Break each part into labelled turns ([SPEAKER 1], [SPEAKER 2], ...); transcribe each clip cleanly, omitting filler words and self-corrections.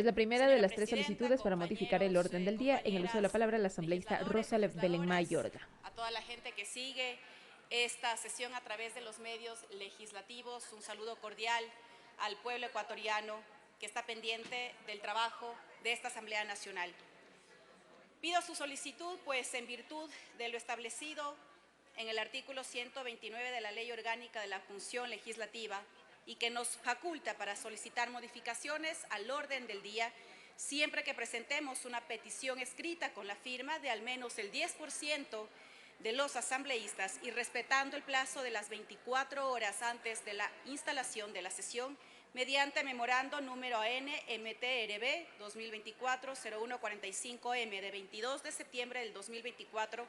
[SPEAKER 1] Es la primera de las tres solicitudes para modificar el orden del día. En el uso de la palabra, la asambleísta Rosa Belén Mayorga.
[SPEAKER 2] A toda la gente que sigue esta sesión a través de los medios legislativos, un saludo cordial al pueblo ecuatoriano que está pendiente del trabajo de esta Asamblea Nacional. Pido su solicitud, pues en virtud de lo establecido en el artículo 129 de la Ley Orgánica de la Función Legislativa y que nos faculta para solicitar modificaciones al orden del día, siempre que presentemos una petición escrita con la firma de al menos el 10% de los asambleístas y respetando el plazo de las 24 horas antes de la instalación de la sesión, mediante memorando número AN-MTRB 2024-0145M de 22 de septiembre del 2024,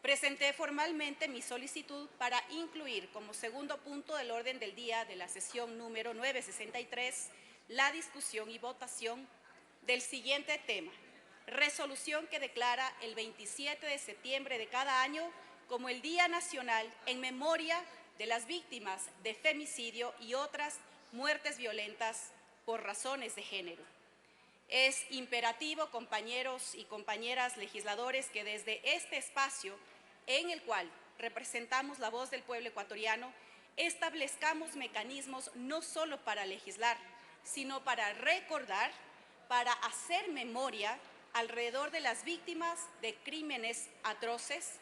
[SPEAKER 2] presenté formalmente mi solicitud para incluir como segundo punto del orden del día de la sesión número 963 la discusión y votación del siguiente tema: resolución que declara el 27 de septiembre de cada año como el Día Nacional en memoria de las víctimas de femicidio y otras muertes violentas por razones de género. Es imperativo, compañeros y compañeras legisladores, que desde este espacio en el cual representamos la voz del pueblo ecuatoriano, establezcamos mecanismos no solo para legislar, sino para recordar, para hacer memoria alrededor de las víctimas de crímenes atroces,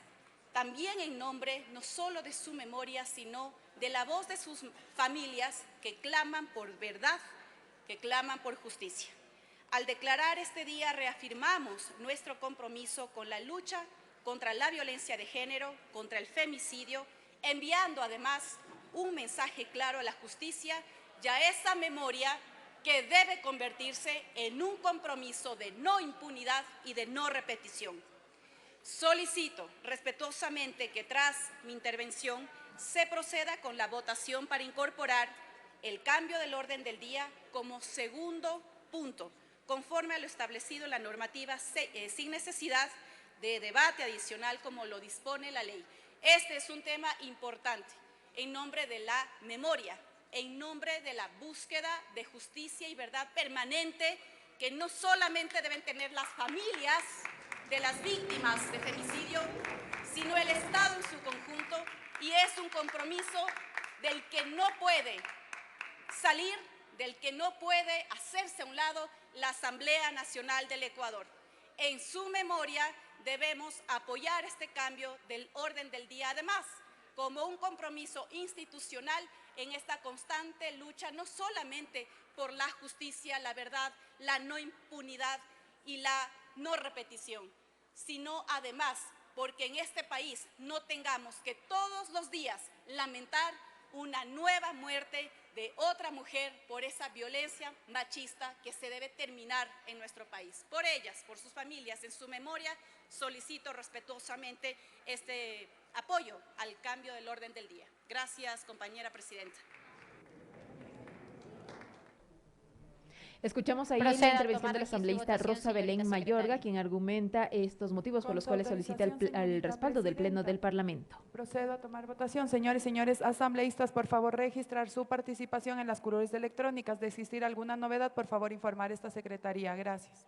[SPEAKER 2] también en nombre no solo de su memoria, sino de la voz de sus familias que claman por verdad, que claman por justicia. Al declarar este día, reafirmamos nuestro compromiso con la lucha contra la violencia de género, contra el femicidio, enviando además un mensaje claro a la justicia y a esa memoria que debe convertirse en un compromiso de no impunidad y de no repetición. Solicito respetuosamente que tras mi intervención se proceda con la votación para incorporar el cambio del orden del día como segundo punto, conforme a lo establecido en la normativa, sin necesidad de debate adicional como lo dispone la ley. Este es un tema importante en nombre de la memoria, en nombre de la búsqueda de justicia y verdad permanente que no solamente deben tener las familias de las víctimas de femicidio, sino el Estado en su conjunto, y es un compromiso del que no puede salir, del que no puede hacerse a un lado la Asamblea Nacional del Ecuador. En su memoria debemos apoyar este cambio del orden del día, además, como un compromiso institucional en esta constante lucha, no solamente por la justicia, la verdad, la no impunidad y la no repetición, sino además porque en este país no tengamos que todos los días lamentar una nueva muerte de otra mujer por esa violencia machista que se debe terminar en nuestro país. Por ellas, por sus familias, en su memoria, solicito respetuosamente este apoyo al cambio del orden del día. Gracias, compañera presidenta.
[SPEAKER 1] Escuchamos ahí la
[SPEAKER 3] Proceda a
[SPEAKER 1] intervención
[SPEAKER 3] tomar
[SPEAKER 1] de la
[SPEAKER 3] registro y
[SPEAKER 1] asambleísta
[SPEAKER 3] votación,
[SPEAKER 1] Rosa Belén
[SPEAKER 3] señorita
[SPEAKER 1] Mayorga,
[SPEAKER 3] secretaria.
[SPEAKER 1] quien argumenta estos motivos por
[SPEAKER 4] Con
[SPEAKER 1] los
[SPEAKER 4] su
[SPEAKER 1] cuales solicita el
[SPEAKER 4] autorización, señorita
[SPEAKER 1] respaldo del Pleno del
[SPEAKER 4] presidenta.
[SPEAKER 1] Parlamento.
[SPEAKER 4] Procedo a tomar votación. Señores y señores asambleístas, por favor, registrar su participación en las curules electrónicas. De existir alguna novedad, por favor, informar a esta secretaría. Gracias.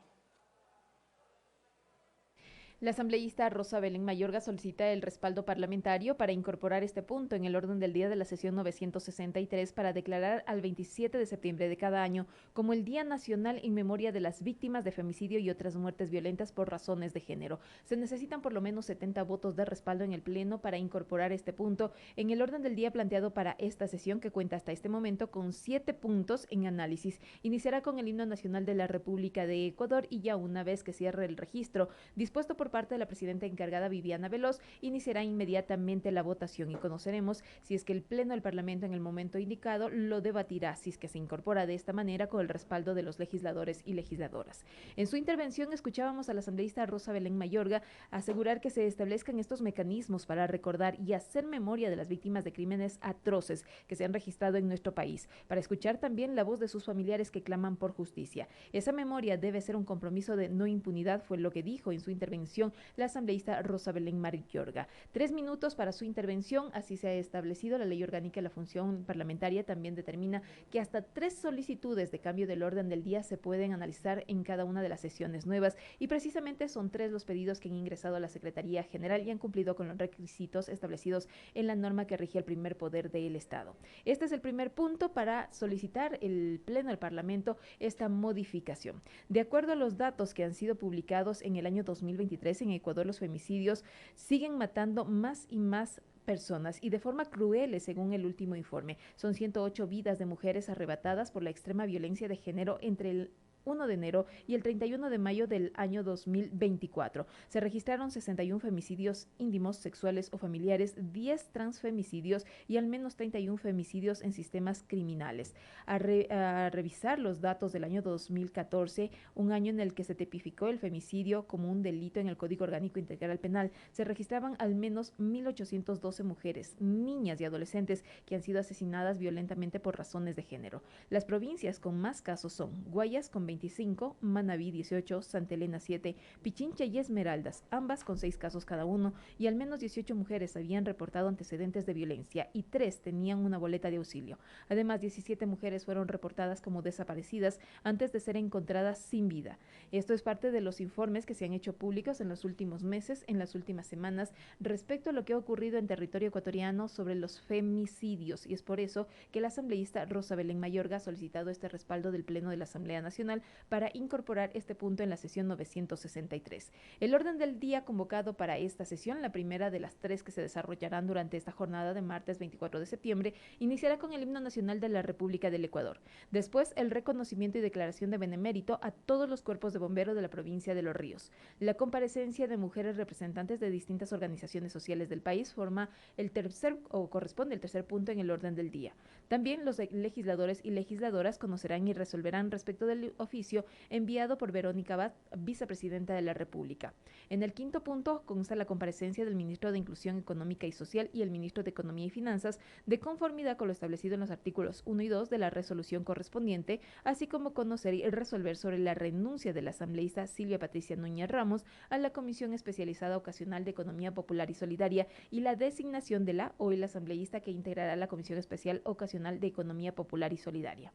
[SPEAKER 1] La asambleísta Rosa Belén Mayorga solicita el respaldo parlamentario para incorporar este punto en el orden del día de la sesión 963 para declarar al 27 de septiembre de cada año como el Día Nacional en memoria de las víctimas de femicidio y otras muertes violentas por razones de género. Se necesitan por lo menos 70 votos de respaldo en el Pleno para incorporar este punto en el orden del día planteado para esta sesión, que cuenta hasta este momento con 7 puntos en análisis. Iniciará con el himno nacional de la República de Ecuador y ya una vez que cierre el registro dispuesto por parte de la presidenta encargada Viviana Veloz, iniciará inmediatamente la votación y conoceremos si es que el Pleno del Parlamento en el momento indicado lo debatirá, si es que se incorpora de esta manera con el respaldo de los legisladores y legisladoras. En su intervención escuchábamos a la asambleísta Rosa Belén Mayorga asegurar que se establezcan estos mecanismos para recordar y hacer memoria de las víctimas de crímenes atroces que se han registrado en nuestro país, para escuchar también la voz de sus familiares que claman por justicia. Esa memoria debe ser un compromiso de no impunidad, fue lo que dijo en su intervención sesión la asambleísta Rosa Belén Mayorga. 3 minutos para su intervención, así se ha establecido. La Ley Orgánica de la Función Parlamentaria también determina que hasta 3 solicitudes de cambio del orden del día se pueden analizar en cada una de las sesiones nuevas y precisamente son 3 los pedidos que han ingresado a la Secretaría General y han cumplido con los requisitos establecidos en la norma que rige el primer poder del Estado. Este es el primer punto para solicitar el Pleno del Parlamento esta modificación. De acuerdo a los datos que han sido publicados en el año 2023, en Ecuador los femicidios siguen matando más y más personas y de forma cruel, según el último informe. Son 108 vidas de mujeres arrebatadas por la extrema violencia de género entre el 1 de enero y el 31 de mayo del año 2024. Se registraron 61 femicidios íntimos, sexuales o familiares, 10 transfemicidios y al menos 31 femicidios en sistemas criminales. A revisar los datos del año 2014, un año en el que se tipificó el femicidio como un delito en el Código Orgánico Integral Penal, se registraban al menos 1.812 mujeres, niñas y adolescentes que han sido asesinadas violentamente por razones de género. Las provincias con más casos son Guayas con 25, Manabí 18, Santa Elena 7, Pichincha y Esmeraldas, ambas con 6 casos cada uno, y al menos 18 mujeres habían reportado antecedentes de violencia y 3 tenían una boleta de auxilio. Además, 17 mujeres fueron reportadas como desaparecidas antes de ser encontradas sin vida. Esto es parte de los informes que se han hecho públicos en los últimos meses, en las últimas semanas, respecto a lo que ha ocurrido en territorio ecuatoriano sobre los femicidios, y es por eso que la asambleísta Rosa Belén Mayorga ha solicitado este respaldo del Pleno de la Asamblea Nacional para incorporar este punto en la sesión 963. El orden del día convocado para esta sesión, la primera de las 3 que se desarrollarán durante esta jornada de martes 24 de septiembre, iniciará con el himno nacional de la República del Ecuador. Después, el reconocimiento y declaración de benemérito a todos los cuerpos de bomberos de la provincia de Los Ríos. La comparecencia de mujeres representantes de distintas organizaciones sociales del país corresponde el tercer punto en el orden del día. También los legisladores y legisladoras conocerán y resolverán respecto del oficio enviado por Verónica Abad, vicepresidenta de la República. En el quinto punto consta la comparecencia del ministro de Inclusión Económica y Social y el ministro de Economía y Finanzas de conformidad con lo establecido en los artículos 1 y 2 de la resolución correspondiente, así como conocer y resolver sobre la renuncia de la asambleísta Silvia Patricia Núñez Ramos a la Comisión Especializada Ocasional de Economía Popular y Solidaria y la designación de la o el asambleísta que integrará la Comisión Especial Ocasional de Economía Popular y Solidaria.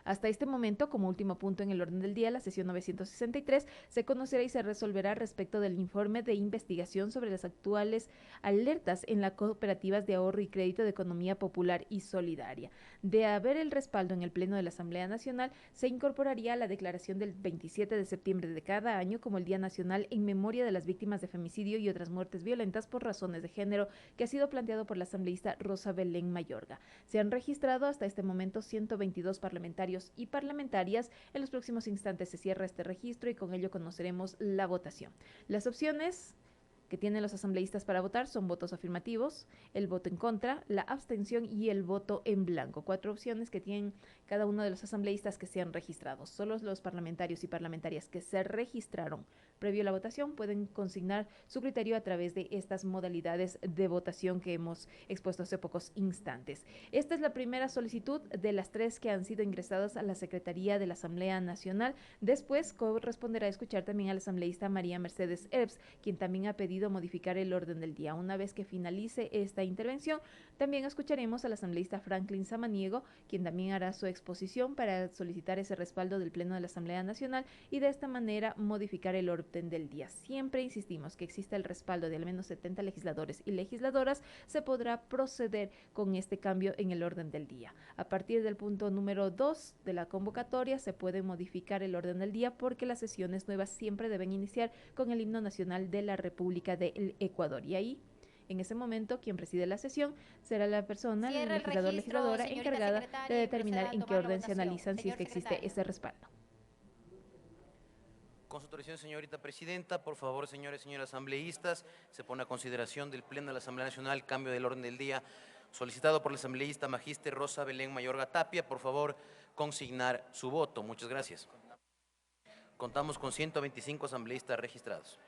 [SPEAKER 1] Hasta este momento, como último punto en el orden del día, la sesión 963 se conocerá y se resolverá respecto del informe de investigación sobre las actuales alertas en las cooperativas de ahorro y crédito de economía popular y solidaria. De haber el respaldo en el Pleno de la Asamblea Nacional, se incorporaría la declaración del 27 de septiembre de cada año como el Día Nacional en memoria de las víctimas de femicidio y otras muertes violentas por razones de género, que ha sido planteado por la asambleísta Rosa Belén Mayorga. Se han registrado hasta este momento 122 parlamentarios y parlamentarias. En los próximos instantes se cierra este registro y con ello conoceremos la votación. Las opciones que tienen los asambleístas para votar son votos afirmativos, el voto en contra, la abstención y el voto en blanco. 4 opciones que tienen cada uno de los asambleístas que se han registrado. Solo los parlamentarios y parlamentarias que se registraron previo a la votación pueden consignar su criterio a través de estas modalidades de votación que hemos expuesto hace pocos instantes. Esta es la primera solicitud de las 3 que han sido ingresadas a la Secretaría de la Asamblea Nacional. Después corresponderá escuchar también a la asambleísta María Mercedes Herbst, quien también ha pedido modificar el orden del día. Una vez que finalice esta intervención, también escucharemos al asambleísta Franklin Samaniego, quien también hará su exposición para solicitar ese respaldo del Pleno de la Asamblea Nacional y de esta manera modificar el orden del día. Siempre insistimos que exista el respaldo de al menos 70 legisladores y legisladoras, se podrá proceder con este cambio en el orden del día. A partir del punto número 2 de la convocatoria se puede modificar el orden del día porque las sesiones nuevas siempre deben iniciar con el himno nacional de la República del Ecuador. Y ahí, en ese momento, quien preside la sesión será la persona, el legislador, legisladora encargada de determinar en qué orden se analizan si es que existe ese respaldo.
[SPEAKER 3] Con su autorización, señorita presidenta, por favor, señores y señoras asambleístas, se pone a consideración del Pleno de la Asamblea Nacional cambio del orden del día solicitado por la asambleísta magíster Rosa Belén Mayorga Tapia. Por favor, consignar su voto. Muchas gracias. Contamos con 125 asambleístas registrados.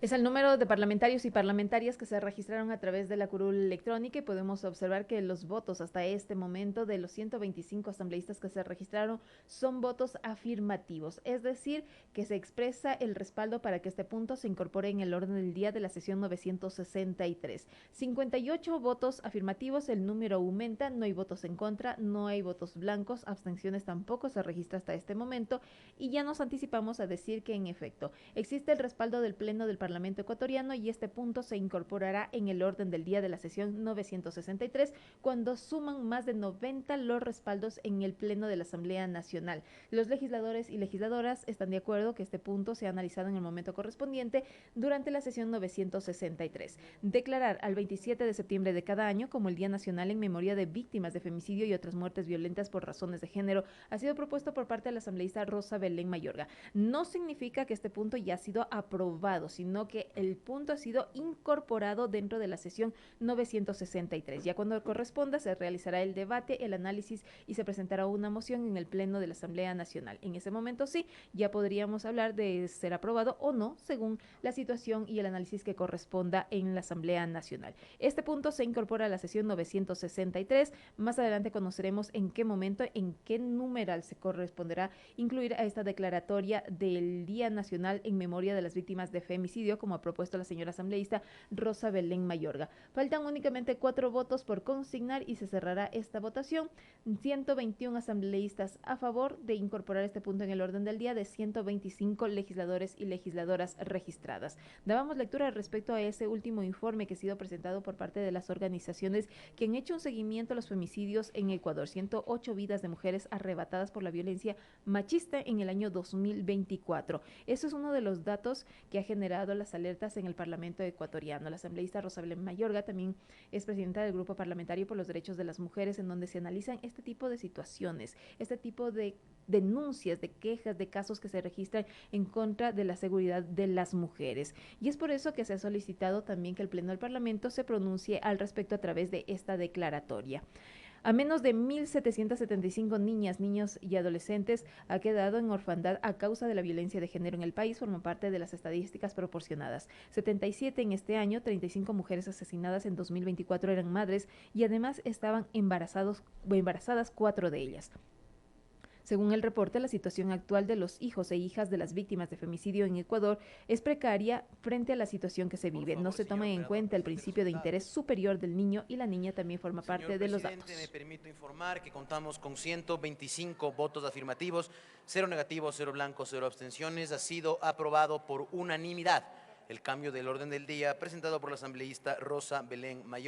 [SPEAKER 1] Es el número de parlamentarios y parlamentarias que se registraron a través de la curul electrónica y podemos observar que los votos hasta este momento de los 125 asambleístas que se registraron son votos afirmativos, es decir, que se expresa el respaldo para que este punto se incorpore en el orden del día de la sesión 963. 58 votos afirmativos, el número aumenta, no hay votos en contra, no hay votos blancos, abstenciones tampoco se registra hasta este momento y ya nos anticipamos a decir que en efecto existe el respaldo del Pleno del Parlamento ecuatoriano y este punto se incorporará en el orden del día de la sesión 963 cuando suman más de 90 los respaldos en el Pleno de la Asamblea Nacional. Los legisladores y legisladoras están de acuerdo que este punto sea analizado en el momento correspondiente durante la sesión 963. Declarar al 27 de septiembre de cada año como el Día Nacional en memoria de víctimas de femicidio y otras muertes violentas por razones de género ha sido propuesto por parte de la asambleísta Rosa Belén Mayorga. No significa que este punto ya ha sido aprobado, sino que el punto ha sido incorporado dentro de la sesión 963. Ya cuando corresponda se realizará el debate, el análisis y se presentará una moción en el Pleno de la Asamblea Nacional. En ese momento sí, ya podríamos hablar de ser aprobado o no, según la situación y el análisis que corresponda en la Asamblea Nacional. Este punto se incorpora a la sesión 963. Más adelante conoceremos en qué momento, en qué numeral se corresponderá incluir a esta declaratoria del Día Nacional en memoria de las víctimas de femicidio, como ha propuesto la señora asambleísta Rosa Belén Mayorga. Faltan únicamente 4 votos por consignar y se cerrará esta votación. 121 asambleístas a favor de incorporar este punto en el orden del día de 125 legisladores y legisladoras registradas. Dábamos lectura respecto a ese último informe que ha sido presentado por parte de las organizaciones que han hecho un seguimiento a los femicidios en Ecuador. 108 vidas de mujeres arrebatadas por la violencia machista en el año 2024. Eso es uno de los datos que ha generado las alertas en el Parlamento ecuatoriano. La asambleísta Rosa Belén Mayorga también es presidenta del Grupo Parlamentario por los Derechos de las Mujeres, en donde se analizan este tipo de situaciones, este tipo de denuncias, de quejas, de casos que se registran en contra de la seguridad de las mujeres. Y es por eso que se ha solicitado también que el Pleno del Parlamento se pronuncie al respecto a través de esta declaratoria. A menos de 1.775 niñas, niños y adolescentes ha quedado en orfandad a causa de la violencia de género en el país, forman parte de las estadísticas proporcionadas. 77 en este año, 35 mujeres asesinadas en 2024 eran madres y además estaban embarazadas 4 de ellas. Según el reporte, la situación actual de los hijos e hijas de las víctimas de femicidio en Ecuador es precaria frente a la situación que se vive. No se toma en cuenta el principio de interés superior del niño y la niña también forma parte de los datos.
[SPEAKER 3] Me permito informar que contamos con 125 votos afirmativos, 0 negativos, 0 blancos, 0 abstenciones. Ha sido aprobado por unanimidad el cambio del orden del día presentado por la asambleísta Rosa Belén Mayorga.